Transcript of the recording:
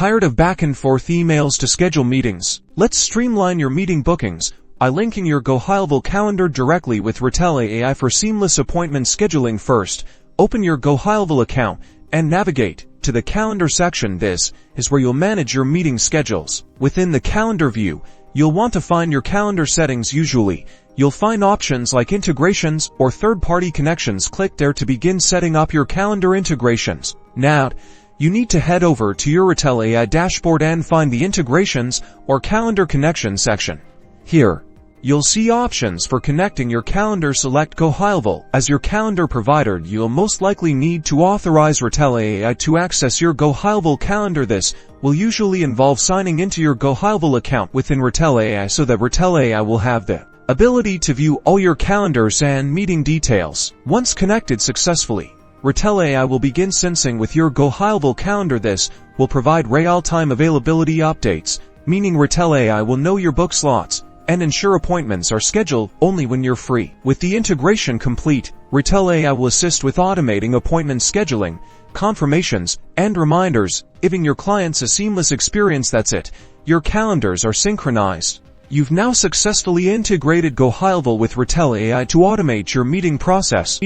Tired of back-and-forth emails to schedule meetings? Let's streamline your meeting bookings by linking your Gohighlevel calendar directly with Retell AI for seamless appointment scheduling. First, open your Gohighlevel account and navigate to the calendar section. This is where you'll manage your meeting schedules. Within the calendar view, you'll want to find your calendar settings. Usually, you'll find options like integrations or third-party connections. Click there to begin setting up your calendar integrations. Now, you need to head over to your Retell AI dashboard and find the integrations or calendar connection section. Here, you'll see options for connecting your calendar. Select Gohighlevel as your calendar provider. You'll most likely need to authorize Retell AI to access your Gohighlevel calendar. This will usually involve signing into your Gohighlevel account within Retell AI so that Retell AI will have the ability to view all your calendars and meeting details. Once connected successfully, Retell AI will begin syncing with your Gohighlevel calendar. This will provide real-time availability updates, meaning Retell AI will know your book slots and ensure appointments are scheduled only when you're free. With the integration complete, Retell AI will assist with automating appointment scheduling, confirmations, and reminders, giving your clients a seamless experience. That's it. Your calendars are synchronized. You've now successfully integrated Gohighlevel with Retell AI to automate your meeting process.